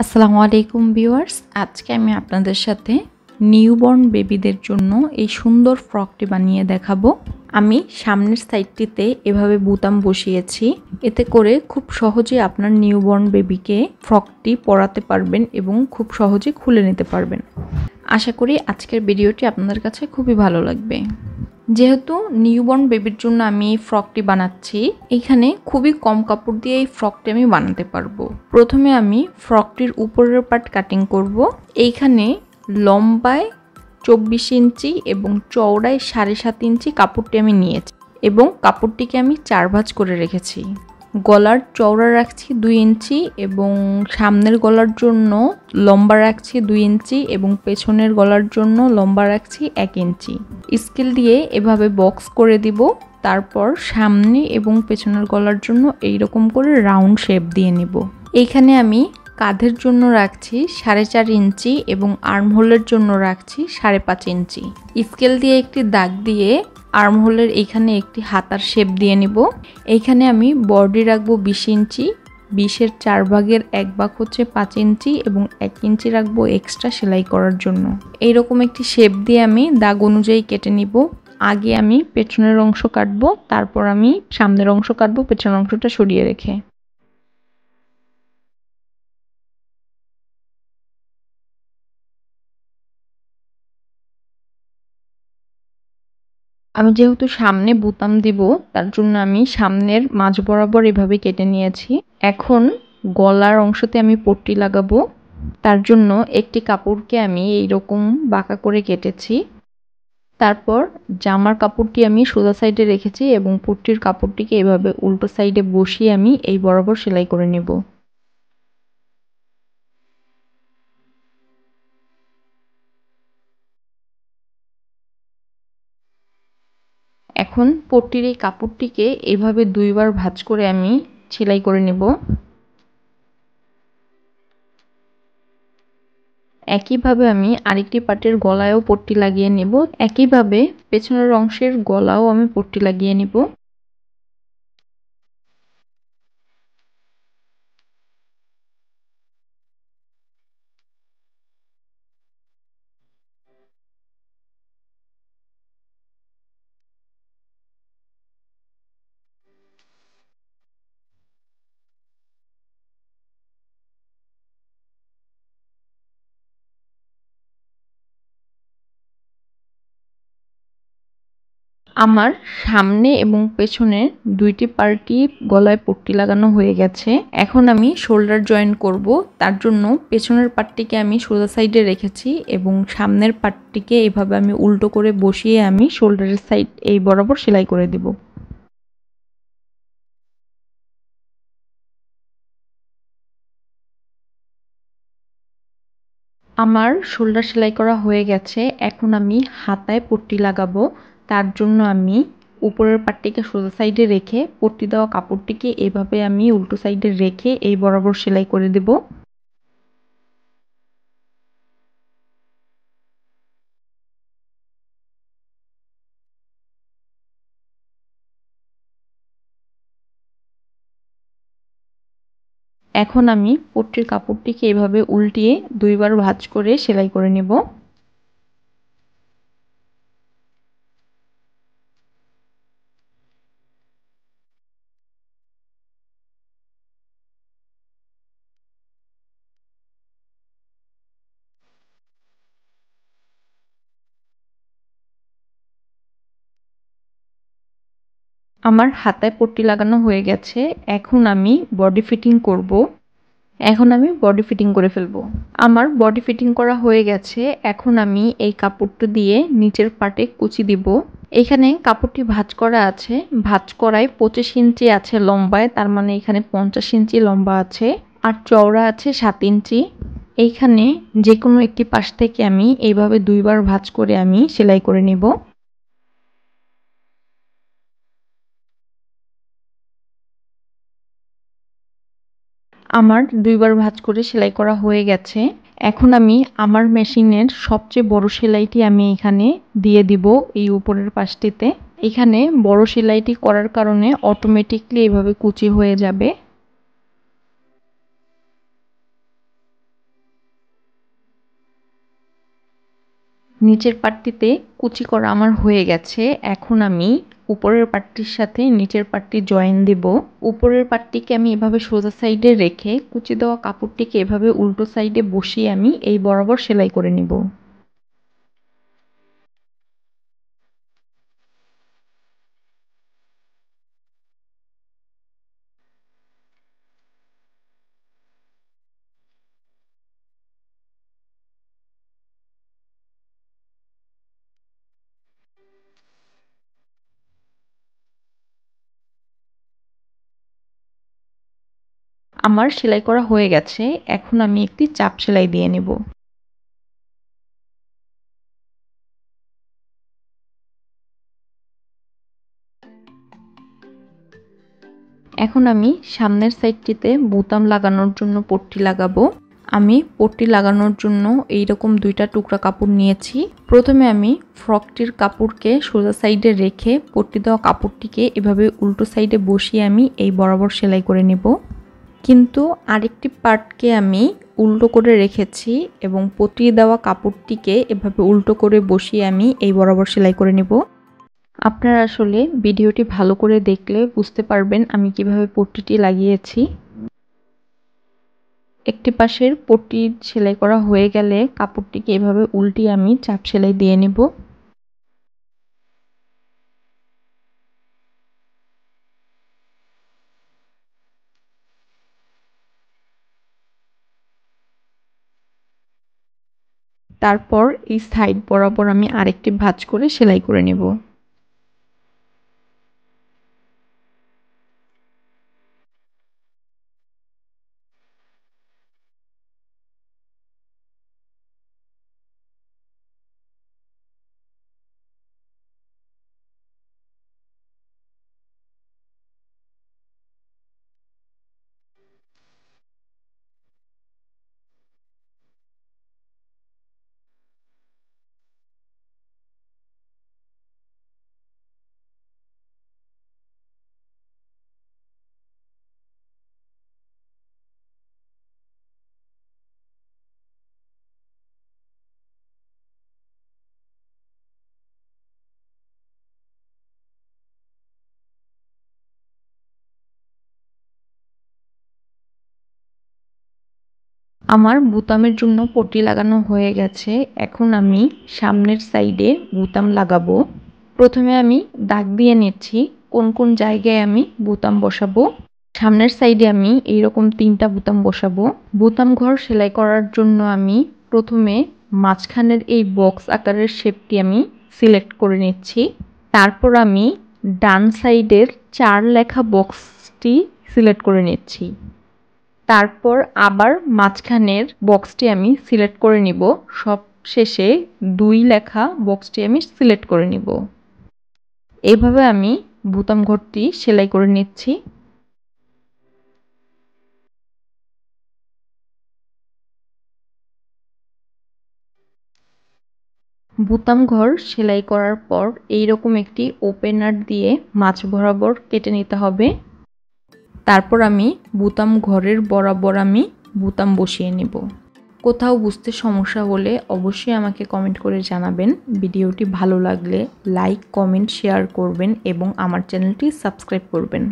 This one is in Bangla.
আসসালামু আলাইকুম ভিউয়ার্স, আজকে আমি আপনাদের সাথে নিউবর্ন বেবিদের জন্য এই সুন্দর ফ্রকটি বানিয়ে দেখাবো। আমি সামনের সাইডটিতে এভাবে বোতাম বসিয়েছি, এতে করে খুব সহজে আপনার নিউবর্ন বেবিকে ফ্রকটি পরাতে পারবেন এবং খুব সহজে খুলে নিতে পারবেন। আশা করি আজকের ভিডিওটি আপনাদের কাছে খুবই ভালো লাগবে। যেহেতু নিউবর্ন বেবির জন্য আমি এই ফ্রকটি বানাচ্ছি, এখানে খুবই কম কাপড় দিয়ে এই ফ্রকটি আমি বানাতে পারবো। প্রথমে আমি ফ্রকটির উপরের পার্ট কাটিং করব। এইখানে লম্বায় 24 ইঞ্চি এবং চওড়ায় 7.5 ইঞ্চি কাপড়টি আমি নিয়েছি এবং কাপড়টিকে আমি 4 ভাঁজ করে রেখেছি। গলার চওড়া রাখছি 2 ইঞ্চি এবং সামনের গলার জন্য লম্বা রাখছি 2 ইঞ্চি এবং পেছনের গলার জন্য লম্বা রাখছি 1 ইঞ্চি। স্কেল দিয়ে এভাবে বক্স করে দিব। তারপর সামনে এবং পেছনের গলার জন্য এইরকম করে রাউন্ড শেপ দিয়ে নিব। এইখানে আমি কাঁধের জন্য রাখছি 4.5 ইঞ্চি এবং আর্মহোলের জন্য রাখছি 5.5 ইঞ্চি। স্কেল দিয়ে একটি দাগ দিয়ে আর্মহোলের এইখানে একটি হাতার শেপ দিয়ে নিব। এইখানে আমি বডি রাখবো 20 ইঞ্চি, 20-এর 4 ভাগের 1 ভাগ হচ্ছে 5 ইঞ্চি এবং 1 ইঞ্চি রাখবো এক্সট্রা সেলাই করার জন্য। এইরকম একটি শেপ দিয়ে আমি দাগ অনুযায়ী কেটে নিব। আগে আমি পেছনের অংশ কাটবো, তারপর আমি সামনের অংশ কাটবো পেছনের অংশটা সরিয়ে রেখে। আমি যেহেতু সামনে বোতাম দিব, তার জন্য আমি সামনের মাঝ বরাবর এভাবে কেটে নিয়েছি। এখন গলার অংশতে আমি পট্টি লাগাবো। তার জন্য একটি কাপড়কে আমি এইরকম বাঁকা করে কেটেছি। তারপর জামার কাপড়টি আমি সোজা সাইডে রেখেছি এবং পট্টির কাপড়টিকে এভাবে উল্টো সাইডে বসিয়ে আমি এই বরাবর সেলাই করে নেব। এখন পট্টির এই কাপড়টিকে এভাবে 2 বার ভাঁজ করে আমি সেলাই করে নেব। একইভাবে আমি আরেকটি পার্টের গলায়ও পট্টি লাগিয়ে নেব। একইভাবে পেছনের অংশের গলাও আমি পট্টি লাগিয়ে নেব। আমার সামনে এবং পেছনে দুইটি পার্টই গলায় পট্টি লাগানো হয়ে গেছে। এখন আমি শোল্ডার জয়েন করব। তার জন্য পেছনের পার্টটিকে আমি সোজা সাইডে রেখেছি এবং সামনের পার্টটিকে এভাবে আমি উল্টো করে বসিয়ে আমি শোল্ডারের সাইড এই বরাবর সেলাই করে দেব। আমার শোল্ডার সেলাই করা হয়ে গেছে। এখন আমি হাতায় পট্টি লাগাবো। তার জন্য আমি উপরের পাটটিকে সোজা সাইডে রেখে পট্টি দেওয়া কাপড়টিকে এভাবে আমি উল্টো সাইডে রেখে এই বরাবর সেলাই করে দেব। এখন আমি পট্টির কাপড়টিকে এভাবে উল্টিয়ে 2 বার ভাঁজ করে সেলাই করে নেব। আমার হাতায় পট্টি লাগানো হয়ে গেছে। এখন আমি বডি ফিটিং করব। এখন আমি বডি ফিটিং করে ফেলবো। আমার বডি ফিটিং করা হয়ে গেছে। এখন আমি এই কাপড়টা দিয়ে নিচের পার্টে কুচি দিব। এখানে কাপড়টি ভাঁজ করা আছে। ভাঁজ করায় 25 ইঞ্চি আছে লম্বায়, তার মানে এখানে 50 ইঞ্চি লম্বা আছে আর চওড়া আছে 7 ইঞ্চি। এইখানে যে কোনো একটি পাশ থেকে আমি এইভাবে 2 বার ভাঁজ করে আমি সেলাই করে নেব। আমার 2 বার ভাঁজ করে সেলাই করা হয়ে গেছে। এখন আমি আমার মেশিনের সবচেয়ে বড় সেলাইটি আমি এখানে দিয়ে দিব এই উপরের পাশটিতে। এখানে বড় সেলাইটি করার কারণে অটোমেটিকলি এভাবে কুচি হয়ে যাবে। নিচের পাটটিতে কুচি করা আমার হয়ে গেছে। এখন আমি উপরের পাটটির সাথে নিচের পাটটি জয়েন দেব। উপরের পাটটিকে আমি এভাবে সোজা সাইডে রেখে কুচি দেওয়া কাপড়টিকে এভাবে উল্টো সাইডে বসিয়ে আমি এই বরাবর সেলাই করে নেব। আমার সেলাই করা হয়ে গেছে। এখন আমি একটি চাপ সেলাই দিয়ে নেব। এখন আমি সামনের সাইডটিতে বোতাম লাগানোর জন্য পট্টি লাগাবো। আমি পট্টি লাগানোর জন্য এইরকম 2টা টুকরা কাপড় নিয়েছি। প্রথমে আমি ফ্রকটির কাপড়কে সোজা সাইডে রেখে পট্টি দেওয়া কাপড়টিকে এভাবে উল্টো সাইডে বসিয়ে আমি এই বরাবর সেলাই করে নেব। কিন্তু আরেকটি পার্টকে আমি উল্টো করে রেখেছি এবং পট্টি দেওয়া কাপড়টিকে এভাবে উল্টো করে বসিয়ে আমি এই বরাবর সেলাই করে নেব। আপনারা আসলে ভিডিওটি ভালো করে দেখলে বুঝতে পারবেন আমি কিভাবে পট্টিটি লাগিয়েছি। একটি পাশের পট্টি সেলাই করা হয়ে গেলে কাপড়টিকে এভাবে উল্টিয়ে আমি চাপ সেলাই দিয়ে নেব। তারপর এই সাইড বরাবর আমি আরেকটি ভাঁজ করে সেলাই করে নেব। আমার বোতামের জন্য পট্টি লাগানো হয়ে গেছে। এখন আমি সামনের সাইডে বোতাম লাগাবো। প্রথমে আমি দাগ দিয়ে নিচ্ছি কোন কোন জায়গায় আমি বোতাম বসাবো। সামনের সাইডে আমি এইরকম 3টা বোতাম বসাবো। বোতাম ঘর সেলাই করার জন্য আমি প্রথমে মাঝখানের এই বক্স আকারের শেপটি আমি সিলেক্ট করে নিচ্ছি। তারপর আমি ডান সাইডের 4 লেখা বক্সটি সিলেক্ট করে নিচ্ছি। তারপর আবার মাঝখানের বক্সটি আমি সিলেক্ট করে নিব। সব শেষে 2 লেখা বক্সটি আমি সিলেক্ট করে নিব। এইভাবে আমি বোতাম ঘরটি সেলাই করে নিচ্ছি। বোতাম ঘর সেলাই করার পর এইরকম একটি ওপেনার দিয়ে মাঝ বরাবর কেটে নিতে হবে। তারপর আমি বোতাম ঘরের বরাবর আমি বোতাম বসিয়ে নেব। কোথাও বুঝতে সমস্যা হলে অবশ্যই আমাকে কমেন্ট করে জানাবেন। ভিডিওটি ভালো লাগলে লাইক, কমেন্ট, শেয়ার করবেন এবং আমার চ্যানেলটি সাবস্ক্রাইব করবেন।